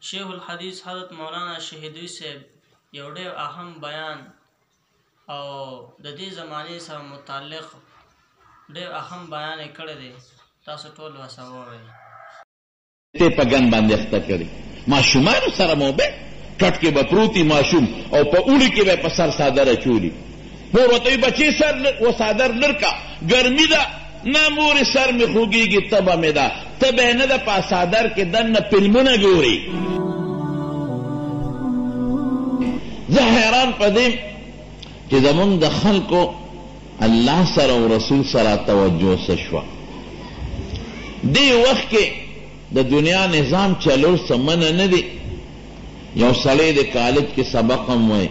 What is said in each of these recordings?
شیخ الحدیث حضرت مولانا شهیدوی صاحب یو ډېر اهم بیان او د دې زمانې سره متعلق ډېر اهم بیان یې کړی دی. تاسو ټول ورسره ووایئ. ته په ګن باندې اخته کړي ماشومانو سره مو به کټ کې به پروتي ماشوم او په اوړي کې به په سر څادر اچولي. مور ورته وایي بچې سر و څادر لرکه ګرمي ده. نه مورې سر مې خوږېږي تبه مې ده. تبه یې نه ده په څادر کې دننه فلمونه ګوري. زه حیران په دې چې زمونږ د خلکو الله سره او رسول سره توجه څه شوه. دې وخت کې د دنیا نظام چلول څه منع نه دی. یو سړی د کالج کې سبق هم وایي،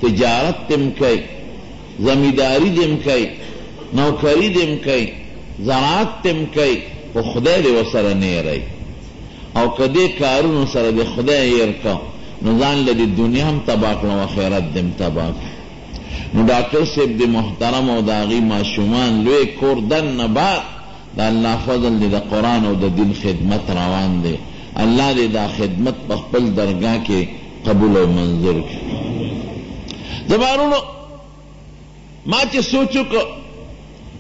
تجارت دې هم کوي، زمینداري دې هم کوي، نوکري دې هم کوي، زراعت دې هم کوي، خو خدای دې ورسره نه یېروي. او که دې کارونو سره د خدای یېر کړه نو ځان له دې دنیا هم تباه کړه او آخرت دې هم تباه کړه. نو ډاکټر صاحب د محترم او د هغې ماشومان لوی کور دننه بعد د الله فضل دی د قرآن او د دین خدمت روان دی. الله دې دا خدمت په خپل درګاه کې قبول او منظور کړي. زمانونو ما چې سوچ وکړ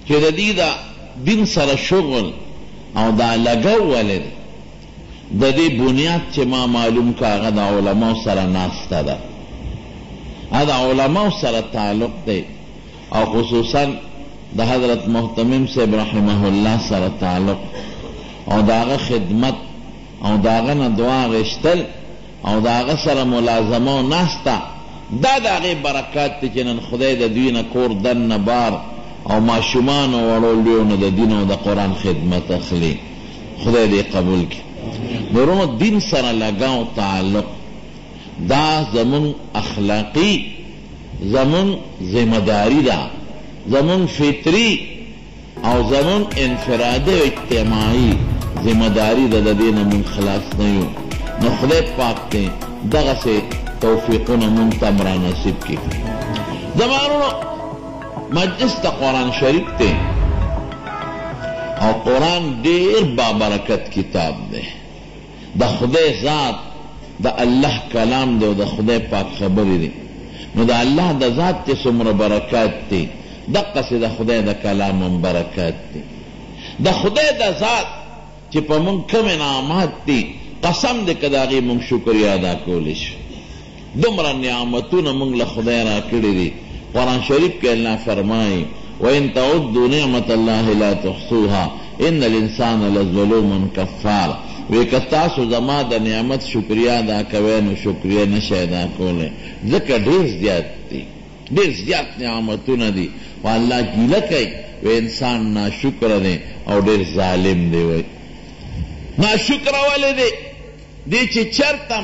چې د دې د دین سره شغل او دا لګو ولې دی، د دې بنیاد چې ما معلوم که هغه د علماو سره ناسته ده. هغه د علماو سره تعلق دی او خصوصا د حضرت محتمم صاحب رحمه الله سره تعلق او د هغه خدمت او د هغه نه دعا غشتل او د هغه سره ملازمه او ناسته دا د هغې برکات دی چې نن خدای د دوی نه کور دننه بار او ماشومانو وړو لویو نه د دین او د قرآن خدمت اخلي. خدای دې قبول کړي. نورونو دین سره لګاو تعلق دا زمون اخلاقی زمون ذمہداری ده، زمون فطری او زمون انفرادی و اجتماعی ذمہداری ده. د دې نه مونږ خلاص نه یو. نو خدای پاک دې دغسې توفیقونه مونږ ته هم رانصیب کړي. زمانونو مجلس د قرآن شریف دی او قرآن ډېر بابرکت کتاب دی. د خدای ذات د الله کلام دی او د خدای پاک خبرې دی. نو د الله د ذات چې څومره برکات دی دقسې د خدای د کلام هم برکات دی. د خدای د ذات چې په مونږ کوم انعامات دي قسم دی که د هغې مونږ شکریا ادا کولی شو. دومره نعمتونه مونږ له خدای را کړي دي. قرآن شریف کې الله فرمایي وَإِن تَعُدُّوا نِعْمَةَ اللَّهِ لَا تُحْصُوهَا إِنَّ الْإِنسَانَ لَظَلُومٌ کَفَّارٌ. وی که تاسو زما د نعمت شکریا ادا کوئ نو شکریا نشئ ادا کولی ځکه ډېر زیات دي، ډېر زیات نعمتونه دي. خو الله ګیله کوي و انسان ناشکره دی او ډېر ظالم دی. وی ناشکره ولې دی؟ دی چې چرته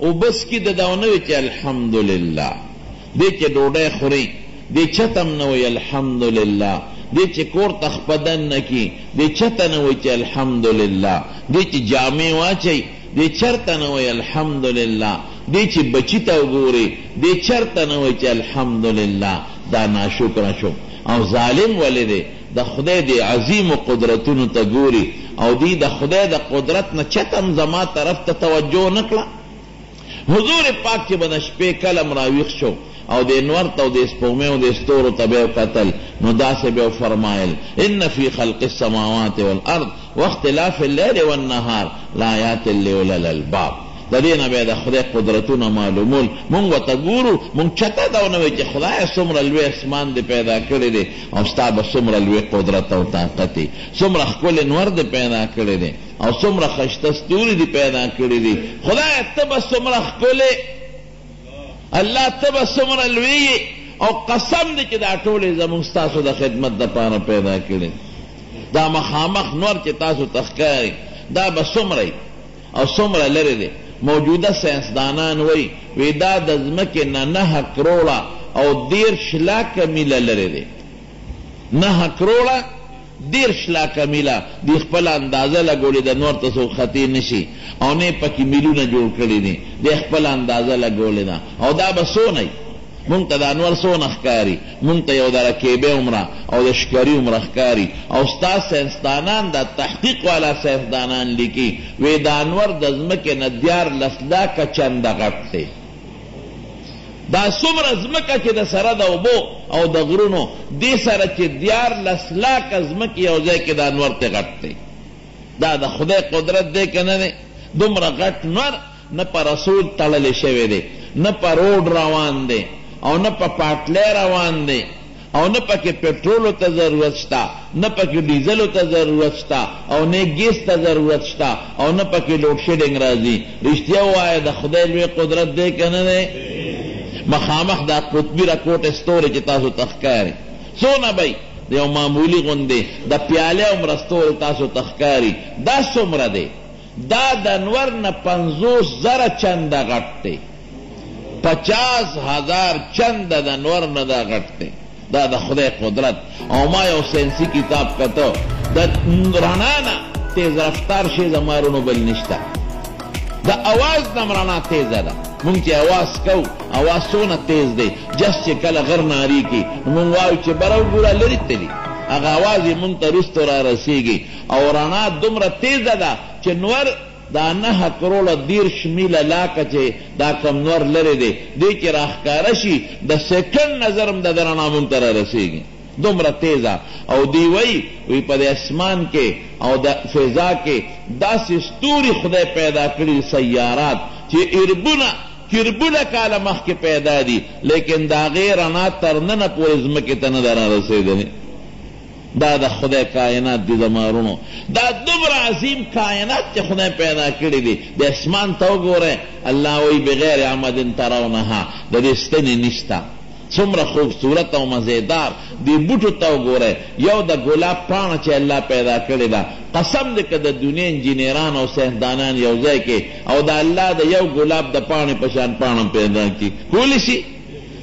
اوبس کې د دا ونه وي چې الحمدلله، دی چې ډوډۍ خوري دی چته م نه وایي الحمدلله، دی چې کور ته خپدن نه کي دی چته نه وایي چې الحمدلله، دی چې جامې واچوي دی چرته نه وایي الحمدلله، دی چې بچي ته وګوري دی چرته نه وایي چې الحمدلله. دا ناشکره شو. او ظالم ولې دی؟ د خدای د عظیمو قدرتونو ته ګوري او دی د خدای د قدرت نه چته م زما طرف ته توجه نه کړه. حضور پاک چې به د شپې کلم راویښ شو او د انور ته او د سپوږمۍ او د ستورو ته به یې کتل نو داسې به یې وفرمایل ان فی خلق السماوات والارض واختلاف الليل والنهار لآیات لأولی الالباب. د دې نه به یې د خدای قدرتونه معلومول. مونږ ورته ګورو مونږ چته دا ونه وایي چې خدایه څومره لوی اسمان دې پیدا کړی دی او ستا به څومره لوی قدرت او طاقت دی، څومره ښکلی نور دې پیدا کړی دی او څومره ښایسته ستوري دې پیدا کړي دي. خدایه ته به څومره ښکلی، الله ته به څومره لوی او قسم دی چې دا ټولې زموږ ستاسو د خدمت دپاره پیدا کړي. دا مخامخ نور چې تاسو ته ښکاري دا به څومره او څومره لرې دی. موجوده ساینسدانان وی دا د ځمکې نه 9 کروړه او 13 لاکه میله لرې دی. 9 کروړه 13 لاکه میله دی خپل اندازه لګولې د نور ته څوک خطی نشي او نه پکې میلونه جوړ کړي دي دی خپل اندازه لګولې ده. او دا به څونه مونږ ته د انور څونه ښکاري، مونږ ته یو د رکیبې عمره او د ښکاري عمره ښکاري. او ستا ساینسدانان د تحقیق والا ساینسدانان لیکي وی د انور د ځمکې نه 14 لاکه چنده غټ دی. دا څومره ځمکه چې د سره د اوبو او د غرونو دې سره چې 14 لاکه ځمکې یو ځای کې د انور ته غټ دی. دا د خدای قدرت دی که نه دی؟ دومره غټ نور نه په رسول تړلی شوی دی، نه په روډ روان دی او نه په پاټلی روان دی او نه پکې پټرولو ته ضرورت شته، نه پکې ډیزلو ته ضرورت شته او نه ګیس ته ضرورت شته او نه پکې لوډ شیډینګ راځي. رښتیا ووایه د خدای لوی قدرت دی که نه دی؟ مخامخ دا قطبي راکوټ ستوري چې تاسو ته ښکاري څونه به د یو معمولي غوندې د پیالې عمره ستوري تاسو ته ښکاري. دا څومره دی؟ دا د انور نه 50,000 چنده غټ دی. 50,000 چنده د انور نه دا غټ دی. دا د خدای قدرت. او ما یو ساینسي کتاب کته د رڼا نه تیز رفتار شی د مارونو بل نشته. د اواز نه رڼا تیزه ده. مونږ چې اواز کوو اواز څونه تیز دی، جس چې کله غر ناري کی مونږ وایو چې بره وګوره لرې تلي، هغه اواز یې مونږ ته رستو را رسېږي. او رڼا دومره تیزه ده چې نور دا 9 کروڑه 30 میله لاکه چې دا کم نور لرې دی دی چې راښکاره شي د سیکنډ نظر هم د رڼا مونږ ته را رسېږي، دومره تیزه. او دی وی په د اسمان کې او د فضا کې داسې ستوري خدای پیدا کړي سیارات چې کربونه کاله مخکې پیدا دي، لیکن د هغې رڼا تر ننه پورې ځمکې ته نه ده را رسېدلې. دا د خدای کائنات دي زمارونو. دا دومره عظیم کائنات چې خدای پیدا کړي دي. د اسمان ته وګورئ، الله وایي بغیر عمد ترونها، د دې ستنې نشته. څومره خوبصورت او مزیدار. دې بوټو ته وګورئ، یو د ګلاب پاڼه چې الله پیدا کړې ده، قسم دی که د دنیا انجینیران او ساینسدانان یو ځای کې او د الله د یو ګلاب د پاڼې په شان پاڼه پیدا کړي کولی شي؟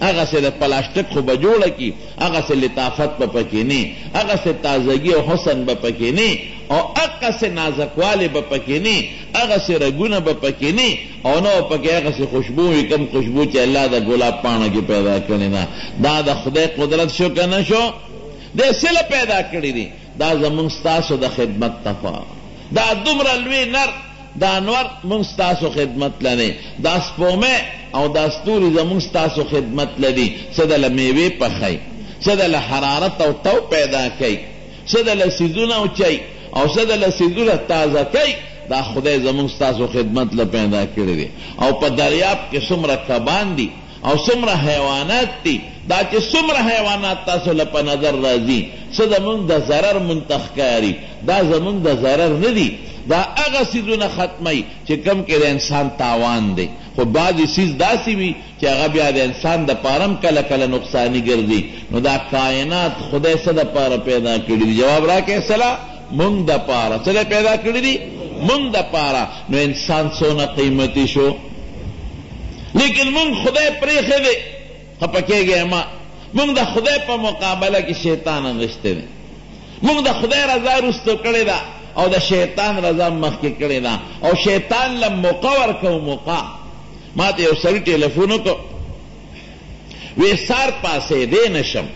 هغسې د پلاسټک خو به جوړه کړي، هغسې لطافت به پکې نه، هغسې تازګي او حسن به پکې نه، او هغسې نازکوالی به پکې نه، هغسې رګونه به پکې نه، او نه به پکې هغسې خوشبو وي کم خوشبو چې الله د ګلاب پاڼه کې پیدا کړې ده. دا د خدای قدرت شو که نه شو؟ د سله پیدا کړي دي. دا زمونږ ستاسو د خدمت تفا. دا دومره لوی نر دا انور مونږ ستاسو خدمت لنی، دا سپومه او دا ستوري زمونږ ستاسو خدمت لدي. څه دله میوې پخی، څه دله حرارت او تو پیدا کوي، څه دله سیزونه اوچوي او څه دله سیزونه تازه کوي. دا خدای زمونږ ستاسو خدمت له پیدا کړی دی. او په دریاب کې څومره کبان دي او څومره حیوانات دي. دا چې څومره حیوانات تاسو له په نظر راځي څه زمونږ د ضرر منتخکاري، دا زمونږ د ضرر نه دي. دا هغه څیزونه ختموي چې کم کې د انسان تاوان دی. خو بعضې څیز داسې وي چې هغه بیا د انسان د پاره هم کله کله نقصاني ګرځي. نو دا کائنات خدای څه دپاره پیدا کړي دي؟ جواب راکړئ. سلا مونږ دپاره. څه پیدا کړي دي؟ مونږ دپاره. نو انسان څونه قیمتي شو، لیکن مونږ خدای پرېښی دی. خفه کېږئ مه، مونږ د خدای په مقابله کې شیطان انغښتی دی. مونږ د خدای رضا رستو کړې ده او د شیطان رضا مخکې کړې ده. او شیطان له موقع ورکو. موقع ما ته یو سړي ټلیفون وکړو، وی سار پاسېدی نشم،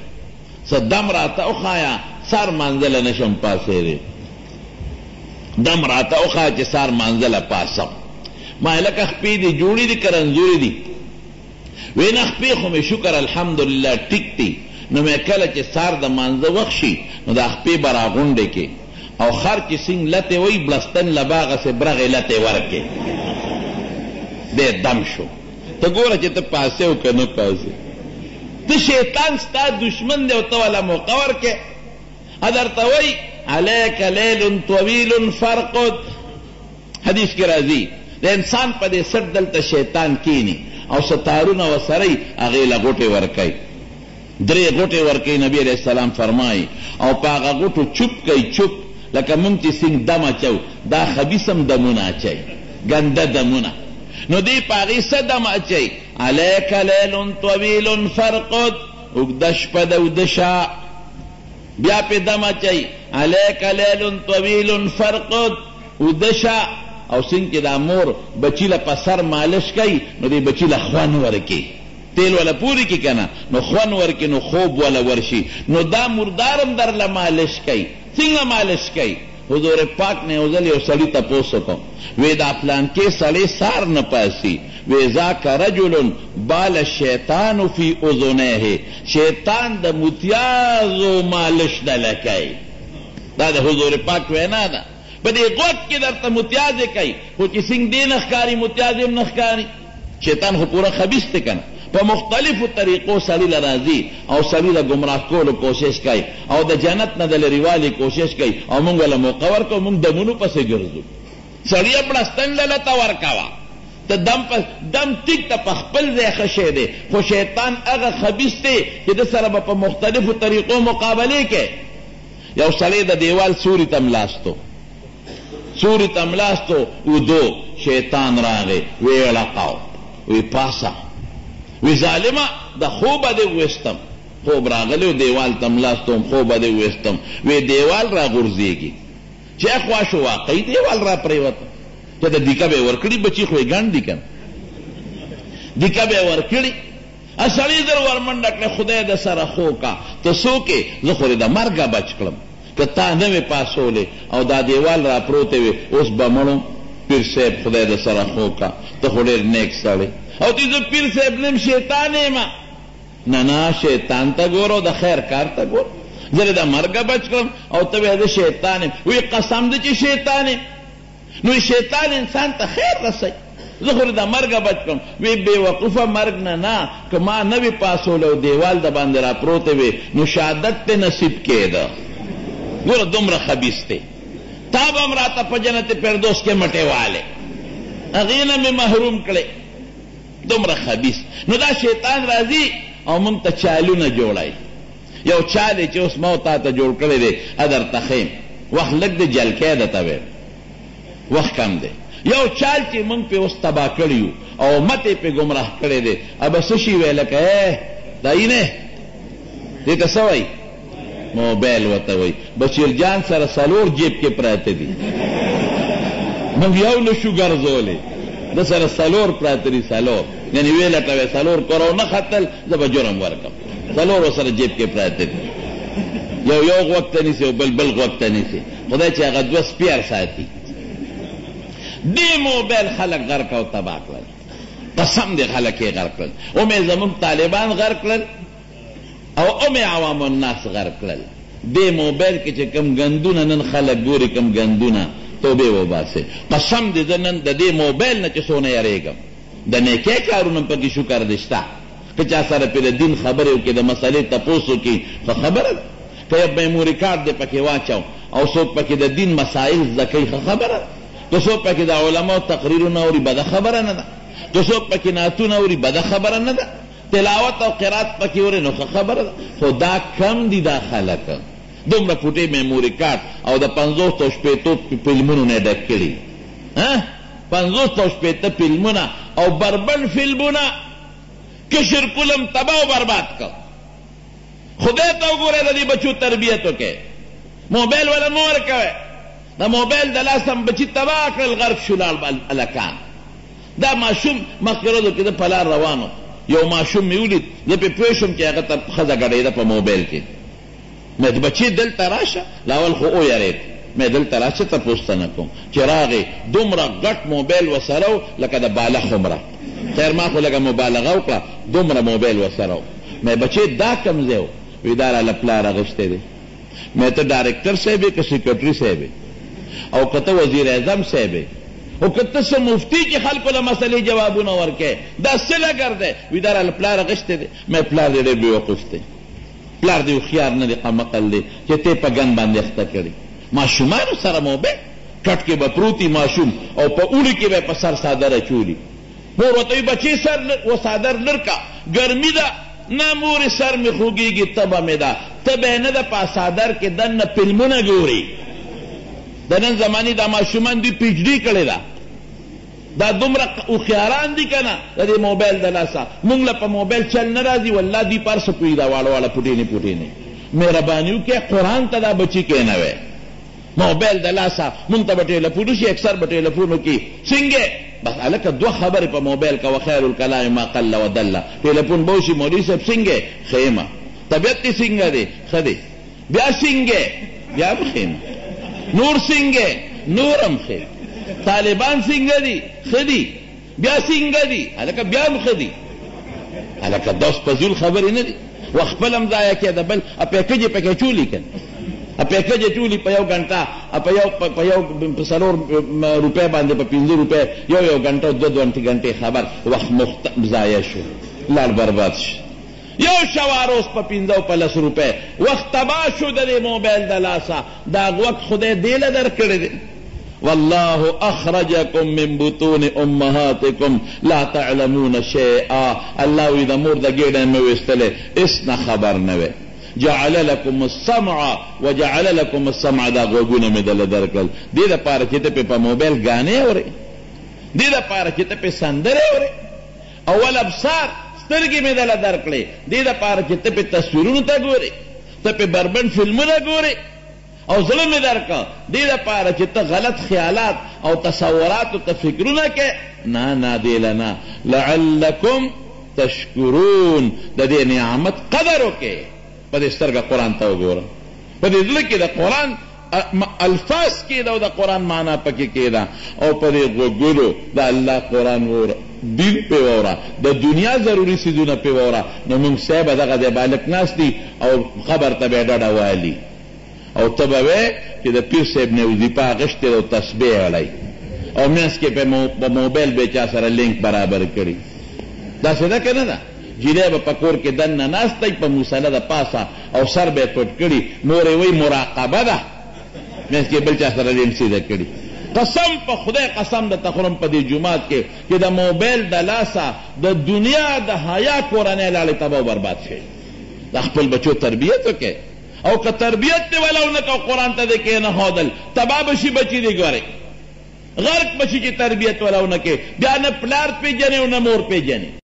څه دم راته وښایه سار مانځله نشم پاسېدی، دم راته وښایه چې سار مانځله پاسم. ما لکه خپې دي جوړې دي که رنځورې دي؟ وی نه خپې خو مې شکر الحمدلله ټیک دي. نو مې کله چې سار د مانځه وخت شي نو دا خپې به راغونډې کې او خر چې سنګ لتې وی بلستن له باغسې برغې لتې ورکې دی دم شو. ته ګوره چې ته پاسې او که نه پاسې. ته شیطان ستا دشمن دی او ته والا موقع ورکې. درته وی علیک لیل طویل فرقد، حدیث کې راځي د انسان په دې سر دلته شیطان کینی او ستارونه وسرئ هغې له غوټې ورکوي. 3 غوټې ورکوي. نبی علیه السلام فرمایي او په هغه غوټو چوپ کوي، چوپ لکه مونږ چې څنګه دم اچو دا خبیث هم دمونه اچوي، ګنده دمونه. نو دی په هغې څه دم اچوي؟ علیک لیل طویل فرقد، اوږده شپه ده اوږده شه. بیا پې دم اچوي علیک لیل طویل فرقد، اوږده شه. او څنګه چې دا مور بچی له په سر مالش کوي نو دی بچی له خوند ورکوي. تیل ولا پوری کی کنا نو خون ورکی نو خوب ولا ورشی نو دا مردارم در لمالش کئی څنګه مالش کئی حضور پاک نے اوزل یو سړی تپوس وکړ وی دا پلان کې سړی سار نه پاسی وی ذاک رجل بال الشیطان فی اذنیه شیطان د متیازو مالش نه لکای دا د حضور پاک وینا ده په دې غوږ کې درته متیازې کوي خو چې څنګه دې نه ښکاري متیازې هم نه ښکاري شیطان خو پوره خبیث دی که نه په مختلفو طریقو سړي له راځي او سړي له ګمراه کولو کوشش کوي او د جنت نه د لرې والي کوشش کوي او موږ له موقع ورکوو موږ دمونو پسې ګرځو سړیه پړستن له ته ورکوه ته دم ټیک ته په خپل ځای ښه شی دی خو شیطان هغه خبیث دی چې د سره به په مختلفو طریقو مقابلې کوي یو سړی د دیوال سوري ته ملاستو سوري ته ملاستو ودو شیطان راغی وی لقاو وی پاسا وی ظالمه د خوبه دې ویستم خوب راغلی و دیوال ته ملاستم خوبه دې ویستم وی دیوال را غورځېږي چې اخوا شو واقعي دیوال را پرېوته چې د دیکه به یې ورکړي بچي خو یې ګڼ دي که نه دیکه به یې ورکړي سړي در ورمنډه کړې خدای د سره خو کا ته څوک یې زه خو د مرګه بچ کړم که تا نه وې پاسولې او دا دیوال را پروتې وې اوس به مړم پیر صاحب خدای د سره خو کا ته خو ډېر نیک سړی او تی زه پیر صاحب نیم شیطان یم نه نه شیطان ته ګوره او د خیر کار ته ګوره زه د مرګه بچ کړم او ته وایې زه شیطان یم وی قسم دی چې شیطان یم نو شیطان انسان ته خیر رسوي زه خو د مرګه بچ کړم وی بېوقوفه مرګ نه نه که ما نه وي پاسولی او دیوال د باندې را پروتې وې نو شهادت ته نصیب کېده ګوره دومره خبیث دی تا به هم راته په جنت فردوس کې مټې والې هغې نه مې محروم کړې دومره خبیث نو دا شیطان راځي او موږ ته چالونه جوړوي یو چال یې چې اوس ما تا ته جوړ کړی دی درته ښیم وخت لږ دی جلکی درته ویم وخت کم دی یو چال چې موږ پې اوس تباه کړي یو او امت یې پې ګمراه کړی دی ابه څه شي وی لکه دایي نه دې ته څه وایي موبایل ورته وایي بشیر جان سره څلور جیب کې پراته دي موږ یو نه شو ګرځولی د سره څلور پراته دي څلور یعنې ویې لټوې څلور کرو نه ختل زه به جرم ورکړم څلور ورسره جیب کې پراته دي یو غوږ ته نیسي او بل غوږ ته نیسي خدای چې هغه دوه سپیر ساتي دې موبایل خلک غرق او تباه کړل قسم دې خلک یې غرق کړل اومې زموږ طالبان غرق کړل او اومې عوام الناس غرق کړل دې موبایل کې چې کم ګندونه نن خلک ګوري کم ګندونه توبې وباسئ قسم دې زه نن د دې موبایل نه چې څونه یریږم د نیکۍ کارونه پکې شکر دې شته که چا سره پې د دین خبرې وکړي د مسلې تپوس وکړي ښه خبره ده که یو میموري کارډ دې پکې واچو او څوک پکې د دین مسایل زده کوي ښه خبره ده که څوک پکې د علماو تقریرونه اوري بده خبره نه ده که څوک پکې نعتونه اوري بده خبره نه ده تلاوت او قرات پکې اوري نو ښه خبره ده خو دا کم دي دا خلک دومره فوټې میموري کارډ او د 50 او شپېتو فلمونو نه ډک کړي 50 او شپېته فلمونه او بربن فلمونه کشر کلم تباہ و برباد کر خدای ته وګوره د دې بچو تربیت وکړي موبایل ولا مه ورکوئ دا موبایل د لاسه هم بچي تباه کړل غرق شو لاړ هلکان دا ماشوم مخکې ورځو کې د په لار روانو یو ماشوم مې ولید زه پې پوه شوم چې هغه ته ښځه ګډېده په موبایل کې مې د بچې دلته راشه لاول خو ویرېد مې دلته راشه تپوس ته نه کوم چې راغې دومره غټ موبایل ورسره و لکه د بالغ عمره خیر ما خو لږه مبالغه وکړه دومره موبایل ورسره و مې بچې دا کوم ځای و وی دا راله پلار اخیستی دی مې ته ډایرکټر صاحب یې که سیکرټري صاحب یې او که ته وزیر اعظم صاحب یې او که ته څه مفتي چې خلکو له مسلې جوابونه ورکوې دا څه لګر دی وی دا راله پلار اخیستی دی مې پلار دې ډېر بېوقوف دی پلار دې هوښیار نه دی قمقل دی چې ته په ګن باندې اخته کړي ماشومانو سره موبایل کټ کې به پروتي ماشوم او په اوړي کې به په سر صادر اچولي مور ورته وي بچې سر و صادر لرکه ګرمي ده نه مورې سر مې خوږېږي تبه مې ده تبه نه ده په صادر کې دننه فلمونه ګوري د نن زمانې دا ماشومان دوی پی ایچ ډي کړې ده دا دومره هوښیاران دي که نه د دې موبایل د لاسه مونږ له په موبایل چل نه راځي والله دوی پر څه پوهي دا واړه واړه پوټینې پوټینې مهرباني وکړئ قرآن ته دا بچي کښېنوئ موبایل د لاسه مونږ ته به ټیلیفون وشي اکثر به ټیلیفون وکړي څنګه بس هلکه دوه خبرې په موبایل کوه خیر الکلام ما قل ودله ټیلیفون به وشي مولوي صاحب څنګه ښه یم طبیعت دې څنګه دی ښه دی بیا څنګه بیا هم ښه یم نور څنګه نور هم ښه طالبان څنګه دي ښه دي بیا څنګه دي هلکه بیا هم ښه دي هلکه دا اوس فضول خبرې نه دي وخت خپل هم ضایع کېده بل پیکج یې پکې چولي که پیکج یې چولي په یو ګنټه په یو په 4 روپۍ باندې په 5 روپۍ یو ګنټه 2 ګنټې خبر وخت ضایع شو لار برباد شو یو شوار اوس په 15 په 10 روپۍ وخت تباه شو د دې موبایل د لاسه دا وخت خدای دې له درکړی دی والله اخرجکم من بطون امهاتکم لا تعلمون شیئا الله وی د مور د ګېډه مې ویستلې هېڅ نه خبر نه وی جعل لكم السمع وجعل لكم السمع دا غوږونه مې دله درکړل دې دپاره چې ته پې په موبایل ګانې اورې دې دپاره چې ته پې سندرې اورې اول ابصار سترګې مې دله درکړې دې دپاره چې ته پې تصویرونو ته ګورې ته پې بربند فلمونه ګورې او زړه مې درکړه دې دپاره چې ته غلط خیالات او تصوراتو ته فکرونه کې نه دې له نه لعلکم تشکرون د دې نعمت قدر وکې په دې سترګه قرآن ته وګوره په دې زړه کې د قرآن الفاظ کېده او د قرآن معنا پکې کېده او په دې غوږونو د الله قرآن وره دین پې واوره د دنیا ضروري څیزونه پې واوره نو موږ صاحب دغه دی بالک ناست دي او خبر ته به یې ډډه والي او ته به وې چې د پیر صاحب نه وظیفه اخیستې ده او تسبیح اړی او منځ کې په موبایل به چا سره لینک برابر کړي داسې ده که نه ده جیلی به په کور کې دننه ناست دی په مسله د پاسه او سر به یې پټ کړي مور یې وایي مراقبه ده منځ کې بل چا سره لینک سیده کړي قسم په خدای قسم درته خورم په دې جومات کې چې د موبایل د لاسه د دنیا د حیا کورنۍ لاړې تباه و برباد شي د خپل بچو تربیت وکړئ او که تربیت دی ولو نه کو قرآن ته دې کې نه ښودل تباه به شي بچي دې ګورئ غرق به شي چې تربیت ولو نه کې بیا نه پلار پېژنې او نه مور پېژنې